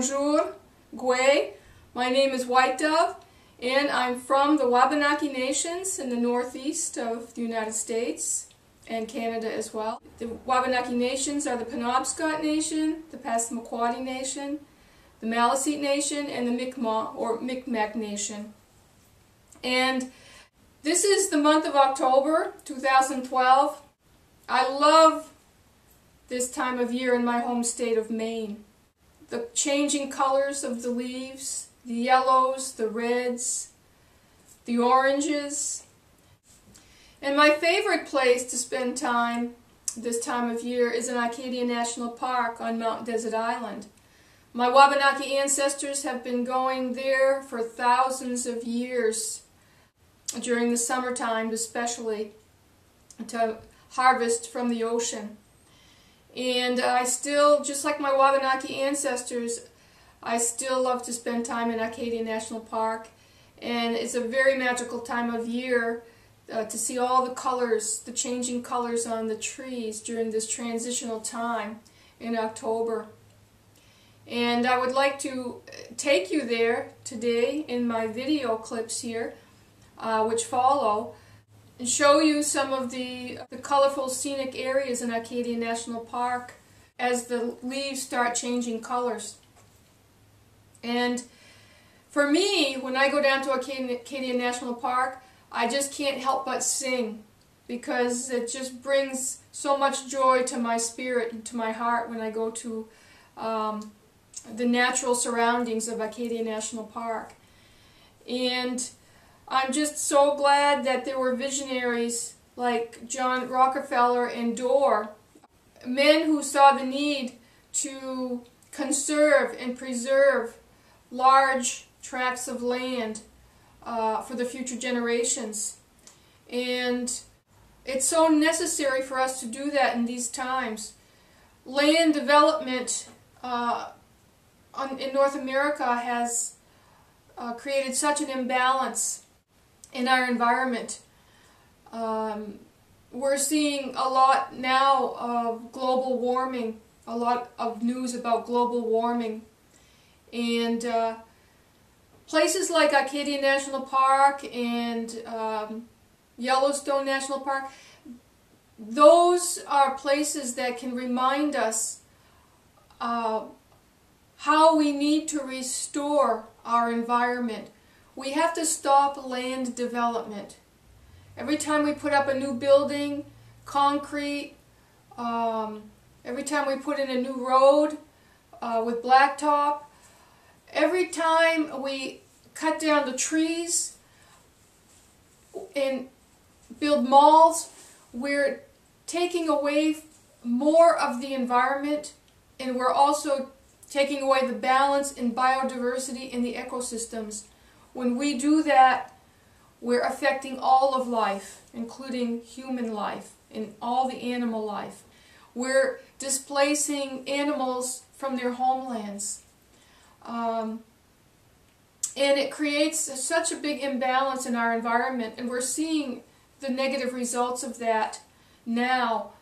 Bonjour, Gwe. My name is WhiteDove, and I'm from the Wabanaki Nations in the northeast of the United States and Canada as well. The Wabanaki Nations are the Penobscot Nation, the Passamaquoddy Nation, the Maliseet Nation, and the Mi'kmaq or Micmac Nation. And this is the month of October 2012. I love this time of year in my home state of Maine. The changing colors of the leaves, the yellows, the reds, the oranges. And my favorite place to spend time this time of year is in Acadia National Park on Mount Desert Island. My Wabanaki ancestors have been going there for thousands of years, during the summertime especially, to harvest from the ocean. And I still, just like my Wabanaki ancestors, I still love to spend time in Acadia National Park. And it's a very magical time of year to see all the colors, the changing colors on the trees during this transitional time in October. And I would like to take you there today in my video clips here, which follow, and show you some of the colorful scenic areas in Acadia National Park as the leaves start changing colors. And for me, when I go down to Acadia National Park, I just can't help but sing, because it just brings so much joy to my spirit and to my heart when I go to the natural surroundings of Acadia National Park. And I'm just so glad that there were visionaries like John Rockefeller and Dorr, men who saw the need to conserve and preserve large tracts of land for the future generations. And it's so necessary for us to do that in these times. Land development in North America has created such an imbalance in our environment. We're seeing a lot now of global warming, a lot of news about global warming. And places like Acadia National Park and Yellowstone National Park, those are places that can remind us how we need to restore our environment. We have to stop land development. Every time we put up a new building, concrete, every time we put in a new road with blacktop, every time we cut down the trees and build malls, we're taking away more of the environment, and we're also taking away the balance in biodiversity in the ecosystems. When we do that, we're affecting all of life, including human life and all the animal life. We're displacing animals from their homelands. And it creates such a big imbalance in our environment, and we're seeing the negative results of that now.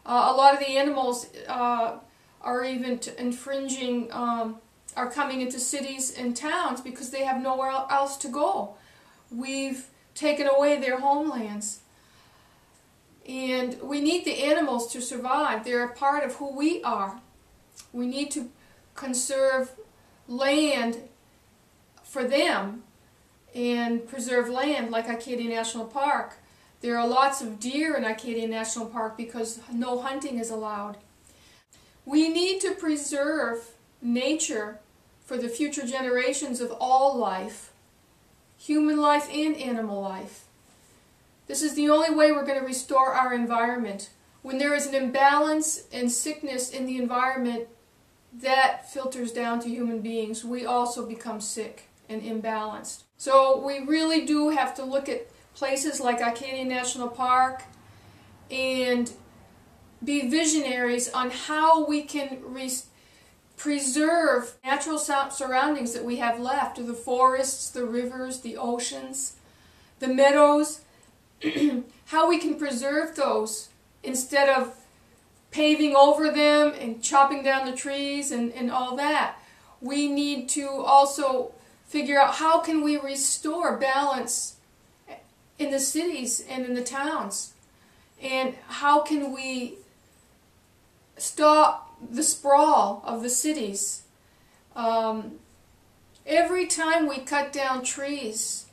A lot of the animals are even infringing, are coming into cities and towns because they have nowhere else to go. We've taken away their homelands. And we need the animals to survive. They're a part of who we are. We need to conserve land for them and preserve land like Acadia National Park. There are lots of deer in Acadia National Park because no hunting is allowed. We need to preserve nature for the future generations of all life, human life and animal life. This is the only way we're going to restore our environment. When there is an imbalance and sickness in the environment, that filters down to human beings. We also become sick and imbalanced. So we really do have to look at places like Acadia National Park and be visionaries on how we can preserve natural surroundings that we have left, the forests, the rivers, the oceans, the meadows, how we can preserve those instead of paving over them and chopping down the trees and all that. We need to also figure out how can we restore balance in the cities and in the towns, and how can we stop the sprawl of the cities. Every time we cut down trees,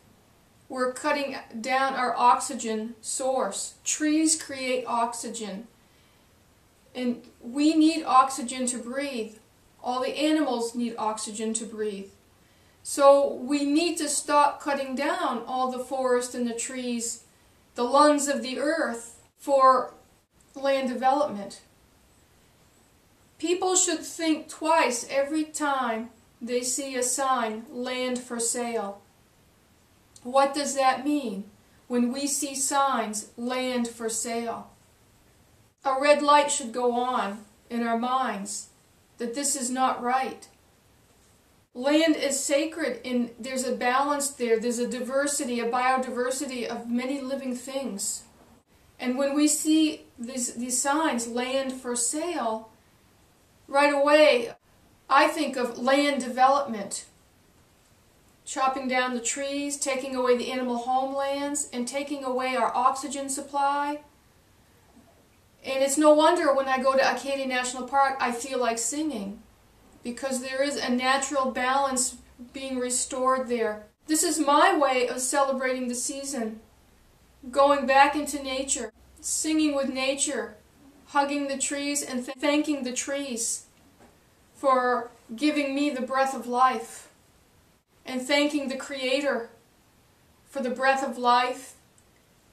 we're cutting down our oxygen source. Trees create oxygen, and we need oxygen to breathe. All the animals need oxygen to breathe. So we need to stop cutting down all the forest and the trees, the lungs of the earth, for land development. People should think twice every time they see a sign, land for sale. What does that mean when we see signs, land for sale? A red light should go on in our minds that this is not right. Land is sacred, and there's a balance there. There's a diversity, a biodiversity of many living things. And when we see these signs, land for sale, right away I think of land development. Chopping down the trees, taking away the animal homelands, and taking away our oxygen supply. And it's no wonder when I go to Acadia National Park I feel like singing, because there is a natural balance being restored there. This is my way of celebrating the season, going back into nature, singing with nature, hugging the trees and thanking the trees for giving me the breath of life, and thanking the Creator for the breath of life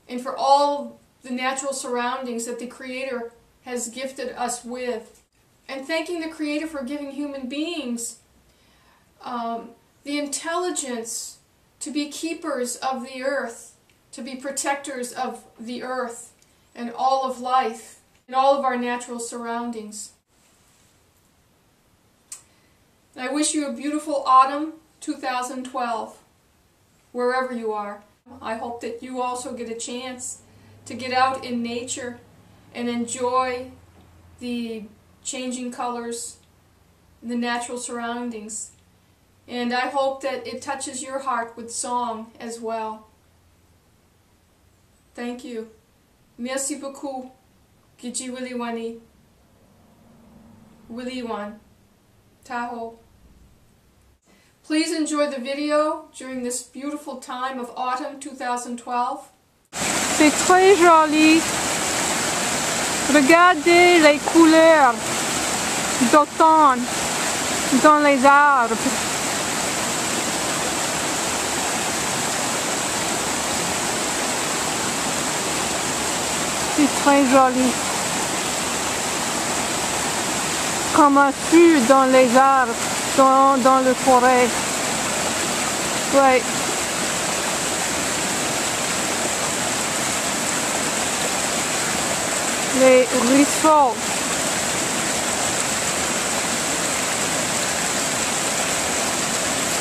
and for all the natural surroundings that the Creator has gifted us with. And thanking the Creator for giving human beings the intelligence to be keepers of the earth, to be protectors of the earth and all of life and all of our natural surroundings. And I wish you a beautiful autumn 2012, wherever you are. I hope that you also get a chance to get out in nature and enjoy the changing colors, the natural surroundings. And I hope that it touches your heart with song as well. Thank you. Merci beaucoup. Giji Wiliwani. Wiliwan. Tahoe. Please enjoy the video during this beautiful time of autumn 2012. C'est très joli. Regardez les couleurs d'automne dans les arbres. C'est très joli. Comme un feu dans les arbres, dans le forêt. Ouais. Les ruisseaux.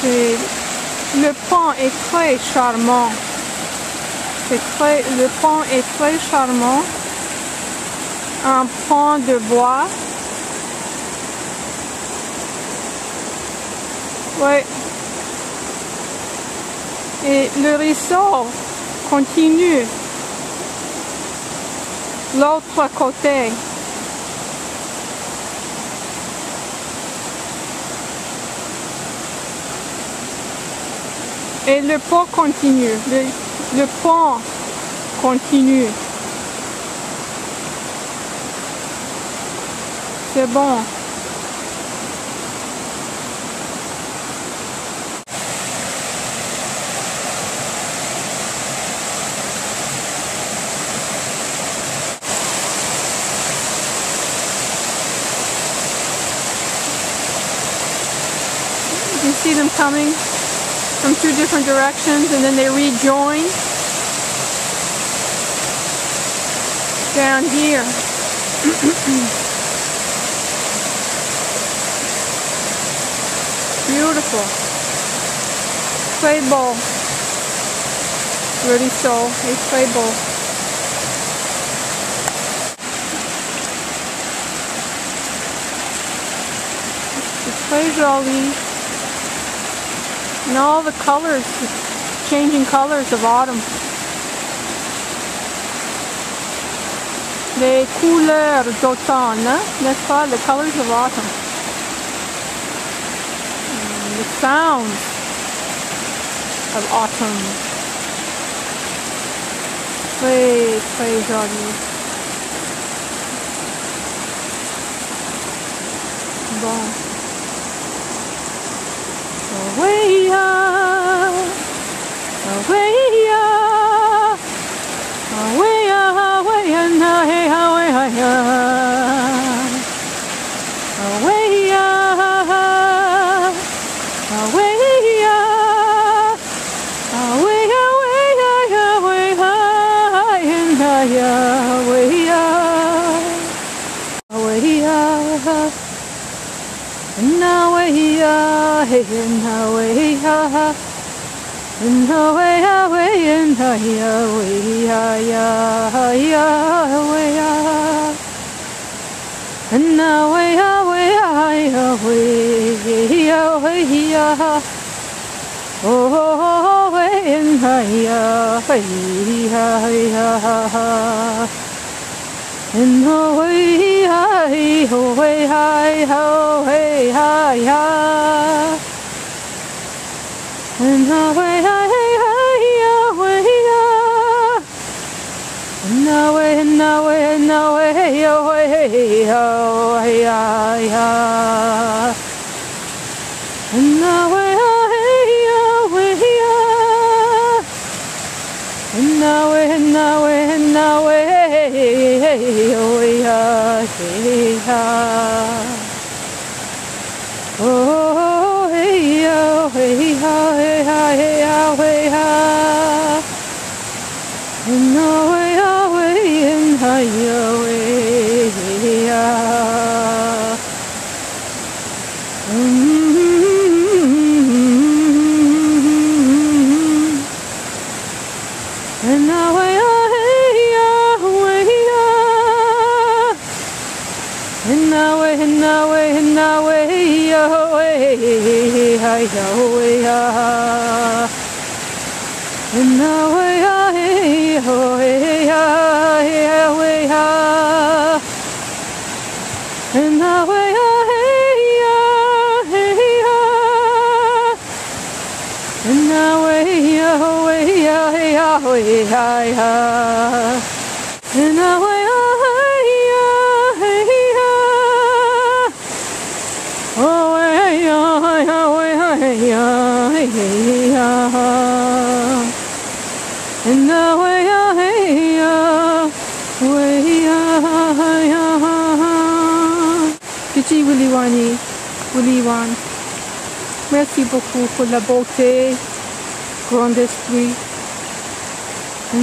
Le pont est très charmant. Le pont est très charmant. Un pont de bois. Ouais. Et le ruisseau continue l'autre côté. Et le pont continue. Le pont continue. C'est bon. You see them coming from two different directions, and then they rejoin down here. Beautiful. Très beau. Really so. It's très beau. It's Très joli. And all the colors, the changing colors of autumn. Les couleurs d'automne, n'est-ce pas? The colors of autumn. And the sounds of autumn. Très, très joli. Bon. Away, away, away, away, and away, away, away, away, away, Petit Willy Wan, merci beaucoup pour la beauté, grand esprit. This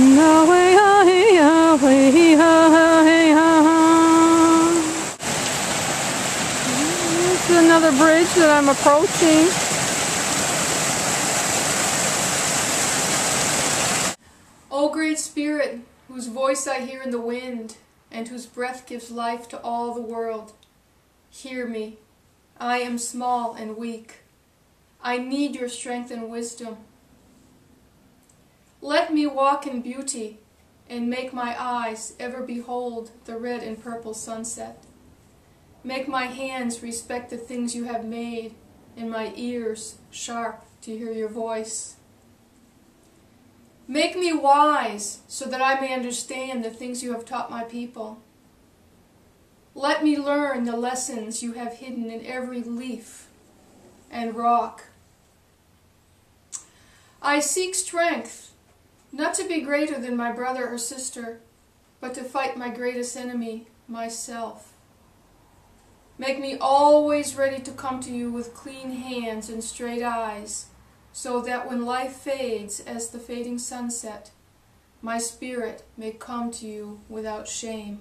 is another bridge that I'm approaching. O great Spirit, whose voice I hear in the wind, and whose breath gives life to all the world, hear me. I am small and weak. I need your strength and wisdom. Let me walk in beauty, and make my eyes ever behold the red and purple sunset. Make my hands respect the things you have made, and my ears sharp to hear your voice. Make me wise, so that I may understand the things you have taught my people. Let me learn the lessons you have hidden in every leaf and rock. I seek strength, not to be greater than my brother or sister, but to fight my greatest enemy, myself. Make me always ready to come to you with clean hands and straight eyes, so that when life fades as the fading sunset, my spirit may come to you without shame.